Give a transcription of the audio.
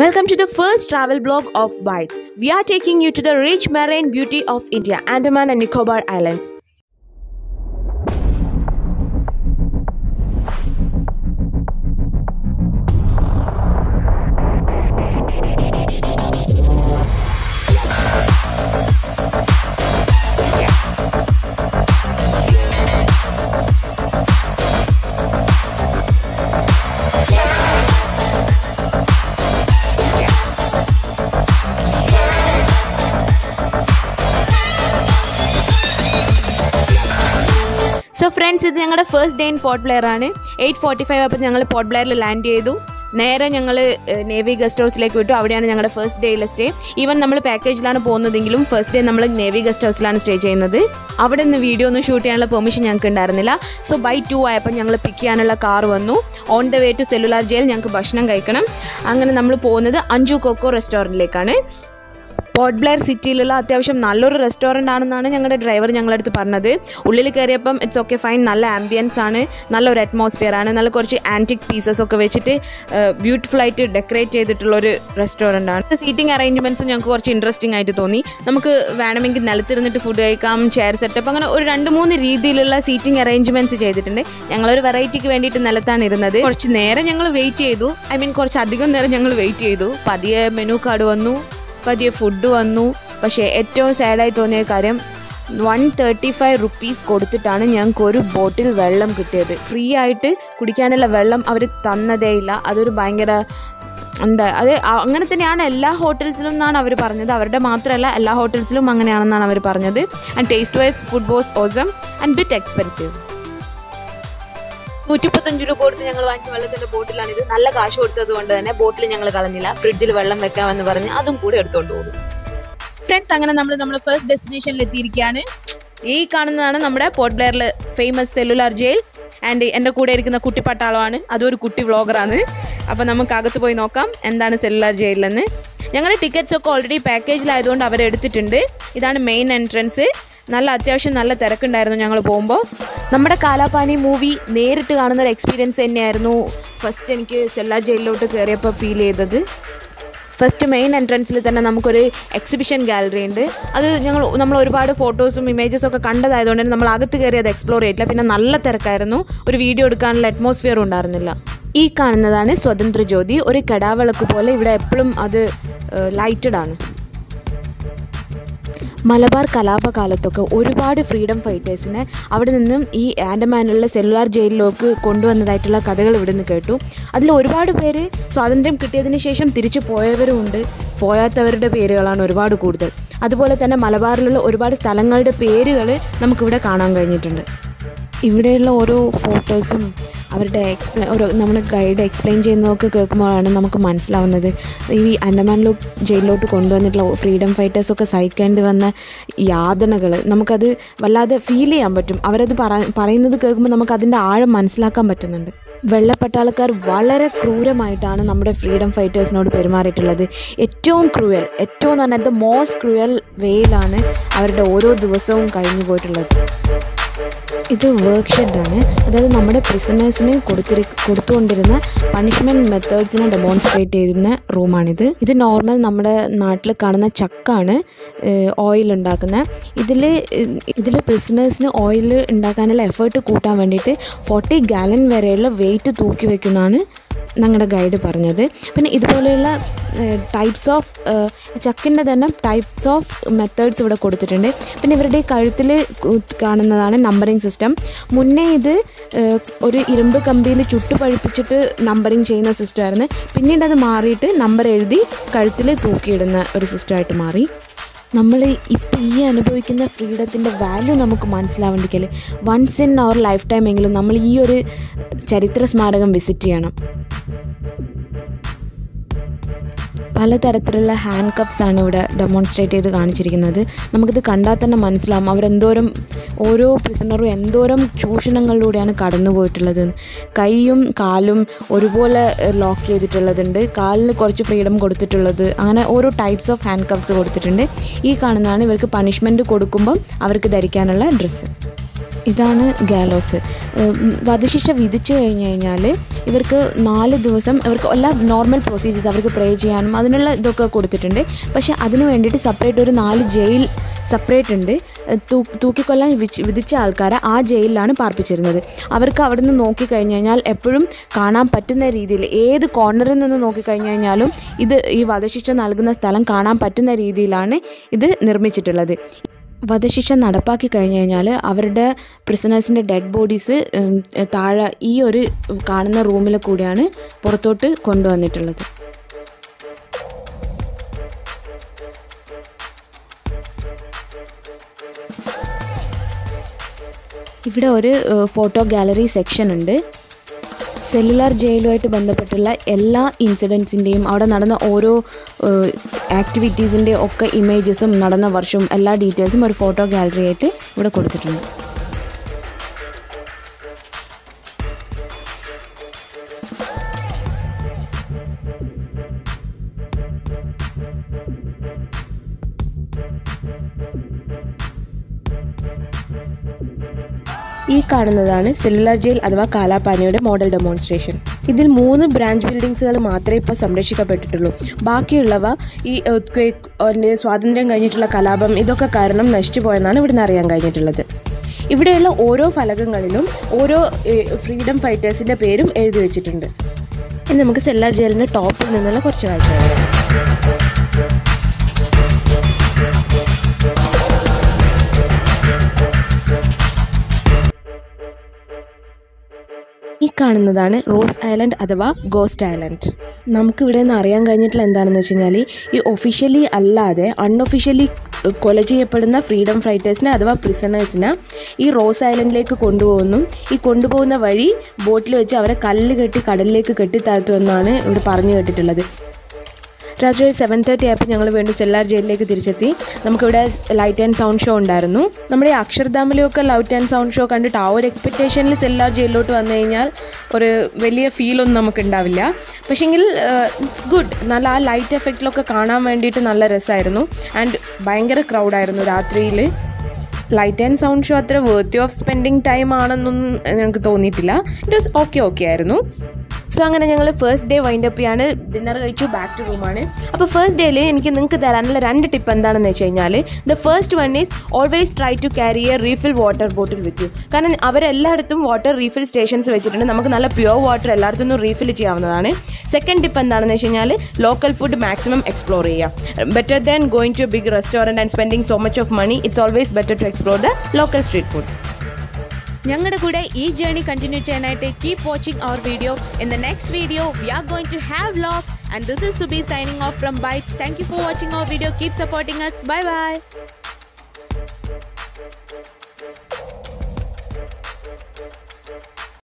Welcome to the first travel blog of Bytz. We are taking you to the rich marine beauty of India, Andaman and Nicobar Islands. So friends, this is our first day in Port Blair. 8:45 അപ്പോൾ ഞങ്ങൾ port ബ്ലെയറിൽ land ചെയ്തു. നേരെ ഞങ്ങൾ navy guest ഹൗസിലേക്ക് വിട്ടു. അവിടെയാണ് ഞങ്ങളുടെ first ഡേയിലെ stay. Even നമ്മൾ പാക്കേജിലാണ് പോകുന്നതെങ്കിലും ഫസ്റ്റ് ഡേ നമ്മൾ നേവി ഗസ്റ്റ് ഹൗസിലാണ് സ്റ്റേ ചെയ്യുന്നത്. അവിടെ നിന്ന് വീഡിയോ ഒന്നും ഷൂട്ട് ചെയ്യാനുള്ള പെർമിഷൻ ഞങ്ങൾക്ക് ഉണ്ടായിരുന്നില്ല. സോ ബൈ 2 ആയപ്പോൾ ഞങ്ങൾ പിക്ക് ചെയ്യാനുള്ള കാർ വന്നു. On the way to cellular jail ഞങ്ങൾക്ക് ഭക്ഷണം കഴിക്കണം. അങ്ങനെ നമ്മൾ പോകുന്നത് അഞ്ചു കൊക്കോ റെസ്റ്റോറൻറ്റിലേക്കാണ്. പോർട്ട് ബ്ലെയർ സിറ്റിയിലുള്ള അത്യാവശ്യം നല്ലൊരു റെസ്റ്റോറൻ്റ് ആണെന്നാണ് ഞങ്ങളുടെ ഡ്രൈവർ ഞങ്ങളുടെ അടുത്ത് പറഞ്ഞത്. ഉള്ളിൽ കയറിയപ്പം ഇറ്റ്സ് ഓക്കെ ഫൈൻ, നല്ല ആംബിയൻസ് ആണ്, നല്ലൊരു അറ്റ്മോസ്ഫിയർ ആണ്, നല്ല കുറച്ച് ആൻറ്റിക് പീസസ് ഒക്കെ വെച്ചിട്ട് ബ്യൂട്ടിഫുൾ ആയിട്ട് ഡെക്കറേറ്റ് ചെയ്തിട്ടുള്ളൊരു റെസ്റ്റോറൻ്റ് ആണ്. സീറ്റിംഗ് അറേഞ്ച്മെൻറ്റ്സും ഞങ്ങൾക്ക് കുറച്ച് ഇൻട്രസ്റ്റിംഗ് ആയിട്ട് തോന്നി. നമുക്ക് വേണമെങ്കിൽ നിലത്തിരുന്നിട്ട് ഫുഡ് കഴിക്കാം, ചെയർ സെറ്റപ്പ്, അങ്ങനെ ഒരു 2-3 രീതിയിലുള്ള സീറ്റിംഗ് അറേഞ്ച്മെൻറ്റ്സ് ചെയ്തിട്ടുണ്ട്. ഞങ്ങളൊരു വെറൈറ്റിക്ക് വേണ്ടിയിട്ട് നിലത്താണ് ഇരുന്നത്. കുറച്ച് നേരം ഞങ്ങൾ വെയിറ്റ് ചെയ്തു, കുറച്ച് അധികം നേരം ഞങ്ങൾ വെയിറ്റ് ചെയ്തു. പതിയെ മെനു കാർഡ് വന്നു, പതിയെ ഫുഡ് വന്നു. പക്ഷേ ഏറ്റവും സാഡായി തോന്നിയ കാര്യം 135 റുപ്പീസ് കൊടുത്തിട്ടാണ് ഞങ്ങൾക്ക് ഒരു ബോട്ടിൽ വെള്ളം കിട്ടിയത്. ഫ്രീ ആയിട്ട് കുടിക്കാനുള്ള വെള്ളം അവർ തന്നതേയില്ല. അതൊരു ഭയങ്കര അത് അങ്ങനെ തന്നെയാണ് എല്ലാ ഹോട്ടൽസിലും എന്നാണ് അവർ പറഞ്ഞത്. അവരുടെ മാത്രമല്ല, എല്ലാ ഹോട്ടൽസിലും അങ്ങനെയാണെന്നാണ് അവർ പറഞ്ഞത്. And taste vice food was awesome and bit expensive. 135 രൂപ കൊടുത്ത് ഞങ്ങൾ വാങ്ങിച്ച വെള്ളത്തിൻ്റെ ബോട്ടിലാണിത്. നല്ല കാശ് കൊടുത്തത് കൊണ്ട് തന്നെ ബോട്ടിൽ ഞങ്ങൾ കളഞ്ഞില്ല. ഫ്രിഡ്ജിൽ വെള്ളം വെക്കാമെന്ന് പറഞ്ഞ് അതും കൂടി എടുത്തുകൊണ്ട് പോകും. ഫ്രണ്ട്സ്, അങ്ങനെ നമ്മൾ ഫസ്റ്റ് ഡെസ്റ്റിനേഷനിൽ എത്തിയിരിക്കുകയാണ്. ഈ കാണുന്നതാണ് നമ്മുടെ പോർട്ട് ബ്ലെയറിൽ ഫേമസ് സെല്ലുലാർ ജയിൽ. ആൻഡ് എൻ്റെ കൂടെ ഇരിക്കുന്ന കുട്ടി പട്ടാളമാണ്, അതൊരു കുട്ടി വ്ളോഗറാണ്. അപ്പോൾ നമുക്ക് അകത്ത് പോയി നോക്കാം എന്താണ് സെല്ലുലാർ ജയിലിലെന്ന്. ഞങ്ങളുടെ ടിക്കറ്റ്സ് ഒക്കെ ഓൾറെഡി പാക്കേജിലായതുകൊണ്ട് അവരെടുത്തിട്ടുണ്ട്. ഇതാണ് മെയിൻ എൻട്രൻസ്. അത്യാവശ്യം നല്ല തിരക്കുണ്ടായിരുന്നു ഞങ്ങൾ പോകുമ്പോൾ. നമ്മുടെ കാലാപാനി മൂവി നേരിട്ട് കാണുന്നൊരു എക്സ്പീരിയൻസ് തന്നെയായിരുന്നു ഫസ്റ്റ് എനിക്ക് സെല്ലുലാർ ജയിലിലോട്ട് കയറിയപ്പോൾ ഫീൽ ചെയ്തത്. ഫസ്റ്റ് മെയിൻ എൻട്രൻസിൽ തന്നെ നമുക്കൊരു എക്സിബിഷൻ ഗാലറി ഉണ്ട്. അത് നമ്മൾ ഒരുപാട് ഫോട്ടോസും ഇമേജസും ഒക്കെ കണ്ടതായതുകൊണ്ട് തന്നെ നമ്മൾ അകത്ത് കയറി അത് എക്സ്പ്ലോർ ചെയ്തില്ല. പിന്നെ നല്ല തിരക്കായിരുന്നു, ഒരു വീഡിയോ എടുക്കാനുള്ള അറ്റ്മോസ്ഫിയർ ഉണ്ടായിരുന്നില്ല. ഈ കാണുന്നതാണ് സ്വതന്ത്ര ജ്യോതി, ഒരു കടാവിളക്ക് പോലെ. ഇവിടെ എപ്പോഴും അത് ലൈറ്റഡ് ആണ്. മലബാർ കലാപകാലത്തൊക്കെ ഒരുപാട് ഫ്രീഡം ഫൈറ്റേഴ്സിനെ അവിടെ നിന്നും ഈ ആൻഡമാനിലുള്ള സെല്ലുലാർ ജയിലിലേക്ക് കൊണ്ടുവന്നതായിട്ടുള്ള കഥകൾ ഇവിടെ നിന്ന് കേട്ടു. അതിൽ ഒരുപാട് പേര് സ്വാതന്ത്ര്യം കിട്ടിയതിന് ശേഷം തിരിച്ചു പോയവരുമുണ്ട്, പോയാത്തവരുടെ പേരുകളാണ് ഒരുപാട് കൂടുതൽ. അതുപോലെ തന്നെ മലബാറിലുള്ള ഒരുപാട് സ്ഥലങ്ങളുടെ പേരുകൾ നമുക്കിവിടെ കാണാൻ കഴിഞ്ഞിട്ടുണ്ട്. ഇവിടെയുള്ള ഓരോ ഫോട്ടോസും അവരുടെ നമ്മുടെ ഗൈഡ് എക്സ്പ്ലെയിൻ ചെയ്യുന്നതൊക്കെ കേൾക്കുമ്പോഴാണ് നമുക്ക് മനസ്സിലാവുന്നത് ഈ ആൻഡമാനിലോ ജയിലിലോട്ട് കൊണ്ടുവന്നിട്ടുള്ള ഫ്രീഡം ഫൈറ്റേഴ്സൊക്കെ സഹിക്കേണ്ടി വന്ന യാതനകൾ നമുക്കത് വല്ലാതെ ഫീൽ ചെയ്യാൻ പറ്റും. അവരത് പറയുന്നത് കേൾക്കുമ്പോൾ നമുക്കതിൻ്റെ ആഴം മനസ്സിലാക്കാൻ പറ്റുന്നുണ്ട്. വെള്ളപ്പട്ടാളക്കാർ വളരെ ക്രൂരമായിട്ടാണ് നമ്മുടെ ഫ്രീഡം ഫൈറ്റേഴ്സിനോട് പെരുമാറിയിട്ടുള്ളത്. ഏറ്റവും എന്ന് പറഞ്ഞാൽ ദ മോസ്റ്റ് ക്രൂവൽ വേയിലാണ് അവരുടെ ഓരോ ദിവസവും കഴിഞ്ഞു പോയിട്ടുള്ളത്. ഇത് വർക്ക് ഷെഡാണ്, അതായത് നമ്മുടെ പ്രിസണേഴ്സിന് കൊടുത്തുകൊണ്ടിരുന്ന പണിഷ്മെൻറ്റ് മെത്തേഡ്സിനെ ഡെമോൺസ്ട്രേറ്റ് ചെയ്യുന്ന റൂമാണിത്. ഇത് നോർമൽ നമ്മുടെ നാട്ടിൽ കാണുന്ന ചക്കാണ് ഓയിൽ ഉണ്ടാക്കുന്നത്. ഇതിൽ പ്രിസണേഴ്സിന് ഓയിൽ ഉണ്ടാക്കാനുള്ള എഫേർട്ട് കൂട്ടാൻ വേണ്ടിയിട്ട് 40 ഗാലൻ വരെയുള്ള വെയിറ്റ് തൂക്കി വയ്ക്കുന്നതാണ് ഞങ്ങളുടെ ഗൈഡ് പറഞ്ഞത്. പിന്നെ ഇതുപോലെയുള്ള ടൈപ്സ് ഓഫ് ചക്കിൻ്റെ തന്നെ ടൈപ്സ് ഓഫ് മെത്തേഡ്സ് ഇവിടെ കൊടുത്തിട്ടുണ്ട്. പിന്നെ ഇവരുടെ കഴുത്തിൽ കാണുന്നതാണ് നമ്പറിങ് സിസ്റ്റം. മുന്നേ ഇത് ഒരു ഇരുമ്പ് കമ്പിയിൽ ചുട്ടുപഴുപ്പിച്ചിട്ട് നമ്പറിങ് ചെയ്യുന്ന സിസ്റ്റമായിരുന്നു. പിന്നീട് അത് മാറിയിട്ട് നമ്പർ എഴുതി കഴുത്തിൽ തൂക്കിയിടുന്ന ഒരു സിസ്റ്റമായിട്ട് മാറി. നമ്മൾ ഇപ്പോൾ ഈ അനുഭവിക്കുന്ന ഫ്രീഡത്തിൻ്റെ വാല്യൂ നമുക്ക് മനസ്സിലാവേണ്ടിക്കൽ once in our lifetime എങ്കിലും നമ്മൾ ഈ ഒരു ചരിത്ര സ്മാരകം വിസിറ്റ് ചെയ്യണം. പലതരത്തിലുള്ള ഹാൻഡ് കപ്സാണ് ഇവിടെ ഡെമോൺസ്ട്രേറ്റ് ചെയ്ത് കാണിച്ചിരിക്കുന്നത്. നമുക്കിത് കണ്ടാൽ തന്നെ മനസ്സിലാവും ഓരോ പ്രിസണറും എന്തോരം ചൂഷണങ്ങളിലൂടെയാണ് കടന്നു പോയിട്ടുള്ളത്. കൈയും കാലും ഒരുപോലെ ലോക്ക് ചെയ്തിട്ടുള്ളതുണ്ട്, കാലിന് കുറച്ച് ഫ്രീഡം കൊടുത്തിട്ടുള്ളത്, അങ്ങനെ ഓരോ ടൈപ്സ് ഓഫ് ഹാൻഡ് കപ്സ് കൊടുത്തിട്ടുണ്ട്. ഈ കാണുന്നതാണ് ഇവർക്ക് പണിഷ്മെൻറ്റ് കൊടുക്കുമ്പം അവർക്ക് ധരിക്കാനുള്ള ഡ്രസ്സ്. ഇതാണ് ഗാലോസ്. വധശിക്ഷ വിധിച്ചു കഴിഞ്ഞ് കഴിഞ്ഞാൽ ഇവർക്ക് 4 ദിവസം ഇവർക്ക് എല്ലാ നോർമൽ പ്രൊസീജിയേഴ്സ് അവർക്ക് പ്രേ ചെയ്യാനും അതിനുള്ള ഇതൊക്കെ കൊടുത്തിട്ടുണ്ട്. പക്ഷേ അതിന് വേണ്ടിയിട്ട് സെപ്പറേറ്റ് ഒരു 4 ജയിൽ സെപ്പറേറ്റ് ഉണ്ട്. തൂക്കിക്കൊല്ലാൻ വിധിച്ച ആൾക്കാരെ ആ ജയിലിലാണ് പാർപ്പിച്ചിരുന്നത്. അവർക്ക് അവിടെ നിന്ന് നോക്കിക്കഴിഞ്ഞ് കഴിഞ്ഞാൽ എപ്പോഴും കാണാൻ പറ്റുന്ന രീതിയിൽ ഏത് കോർണറിൽ നിന്ന് നോക്കിക്കഴിഞ്ഞ് കഴിഞ്ഞാലും ഈ വധശിക്ഷ നൽകുന്ന സ്ഥലം കാണാൻ പറ്റുന്ന രീതിയിലാണ് ഇത് നിർമ്മിച്ചിട്ടുള്ളത്. വധശിക്ഷ നടപ്പാക്കി കഴിഞ്ഞ് കഴിഞ്ഞാൽ അവരുടെ പ്രിസണേഴ്സിൻ്റെ ഡെഡ് ബോഡീസ് താഴെ ഈ ഒരു കാണുന്ന റൂമിൽ കൂടിയാണ് പുറത്തോട്ട് കൊണ്ടുവന്നിട്ടുള്ളത്. ഇവിടെ ഒരു ഫോട്ടോ ഗാലറി സെക്ഷൻ ഉണ്ട്. സെല്ലുലാർ ജയിലുമായിട്ട് ബന്ധപ്പെട്ടുള്ള എല്ലാ ഇൻസിഡൻസിൻ്റെയും അവിടെ നടന്ന ഓരോ ആക്ടിവിറ്റീസിൻ്റെ ഒക്കെ ഇമേജസും നടന്ന വർഷവും എല്ലാ ഡീറ്റെയിൽസും ഒരു ഫോട്ടോ ഗാലറി ആയിട്ട് ഇവിടെ കൊടുത്തിട്ടുണ്ട്. ഈ കാണുന്നതാണ് സെല്ലുലാർ ജയിൽ അഥവാ കാലാപാനിയുടെ മോഡൽ ഡെമോൺസ്ട്രേഷൻ. ഇതിൽ 3 ബ്രാഞ്ച് ബിൽഡിങ്സുകൾ മാത്രമേ ഇപ്പോൾ സംരക്ഷിക്കപ്പെട്ടിട്ടുള്ളൂ. ബാക്കിയുള്ളവ ഈ എർത്ത് സ്വാതന്ത്ര്യം കഴിഞ്ഞിട്ടുള്ള കലാപം ഇതൊക്കെ കാരണം നശിച്ചു പോയെന്നാണ് ഇവിടുന്ന് അറിയാൻ കഴിഞ്ഞിട്ടുള്ളത്. ഇവിടെയുള്ള ഓരോ ഫലകങ്ങളിലും ഓരോ ഫ്രീഡം ഫൈറ്റേഴ്സിൻ്റെ പേരും എഴുതി വെച്ചിട്ടുണ്ട്. ഇനി നമുക്ക് സെല്ലുലാർ ജയിലിൻ്റെ ടോപ്പിൽ നിന്നുള്ള കുറച്ച് കാഴ്ചകൾ കാണാം. ഈ കാണുന്നതാണ് റോസ് ഐലൻഡ് അഥവാ ഗോസ്റ്റ് ഐലൻഡ്. നമുക്കിവിടെ നിന്ന് അറിയാൻ കഴിഞ്ഞിട്ടുള്ള എന്താണെന്ന് വെച്ച് കഴിഞ്ഞാൽ ഈ ഒഫീഷ്യലി അല്ലാതെ അൺഒഫീഷ്യലി കൊല ചെയ്യപ്പെടുന്ന ഫ്രീഡം ഫൈറ്റേഴ്സിനെ അഥവാ പ്രിസണേഴ്സിനെ ഈ റോസ് ഐലൻഡിലേക്ക് കൊണ്ടുപോകുന്നു. ഈ കൊണ്ടുപോകുന്ന വഴി ബോട്ടിൽ വെച്ച് അവരെ കല്ല് കെട്ടി കടലിലേക്ക് കെട്ടിത്താഴ്ത്തുമെന്നാണ് ഇവിടെ പറഞ്ഞു കേട്ടിട്ടുള്ളത്. രാത്രി 7:30 ആയപ്പോൾ ഞങ്ങൾ വീണ്ടും സെല്ലുലാർ ജയിലിലേക്ക് തിരിച്ചെത്തി. നമുക്കിവിടെ ലൈറ്റ് ആൻഡ് സൗണ്ട് ഷോ ഉണ്ടായിരുന്നു. നമ്മുടെ ഈ അക്ഷർധാമിലൊക്കെ ലൈറ്റ് ആൻഡ് സൗണ്ട് ഷോ കണ്ടിട്ട് ആ ഒരു എക്സ്പെക്റ്റേഷനിൽ സെല്ലുലാർ ജയിലിലോട്ട് വന്നു കഴിഞ്ഞാൽ ഒരു വലിയ ഫീലൊന്നും നമുക്കുണ്ടാവില്ല. പക്ഷേങ്കിൽ ഇറ്റ്സ് ഗുഡ്. നല്ല ആ ലൈറ്റ് എഫക്റ്റിലൊക്കെ കാണാൻ വേണ്ടിയിട്ട് നല്ല രസമായിരുന്നു. ആൻഡ് ഭയങ്കര ക്രൗഡായിരുന്നു രാത്രിയിൽ. ലൈറ്റ് ആൻഡ് സൗണ്ട് ഷോ അത്ര വർത്തി ഓഫ് സ്പെൻഡിങ് ടൈം ആണെന്നൊന്നും ഞങ്ങൾക്ക് തോന്നിയിട്ടില്ല. ഇറ്റ് വാസ് ഓക്കെ ആയിരുന്നു. സോ അങ്ങനെ ഞങ്ങൾ ഫസ്റ്റ് ഡേ വൈൻഡ് അപ്പ് ചെയ്യാണ്. ഡിന്നർ കഴിച്ചു, ബാക്ക് ടു റൂമാണ്. അപ്പോൾ ഫസ്റ്റ് ഡേയിൽ എനിക്ക് നിങ്ങൾക്ക് തരാനുള്ള 2 ടിപ്പ് എന്താണെന്ന് വെച്ച് കഴിഞ്ഞാൽ the first one is always try to carry a refill water bottle with you. കാരണം അവരെല്ലായിടത്തും വാട്ടർ റീഫിൽ സ്റ്റേഷൻസ് വെച്ചിട്ടുണ്ട്. നമുക്ക് നല്ല പ്യുവർ വാട്ടർ എല്ലായിടത്തും റീഫിൽ ചെയ്യാവുന്നതാണ്. സെക്കൻഡ് ടിപ്പ് എന്താണെന്ന് വെച്ച് കഴിഞ്ഞാൽ ലോക്കൽ ഫുഡ് മാക്സിമം എക്സ്പ്ലോർ ചെയ്യുക. Better than going to a big restaurant and spending so much of money. It's always better to explore the local street food. ഞങ്ങളുടെ കൂടെ ഈ journey continue ചെയ്യാനായിട്ട് keep watching our video. In the next video we are going to have vlog and this is Subi signing off from Bytz. Thank you for watching our video. Keep supporting us. Bye bye.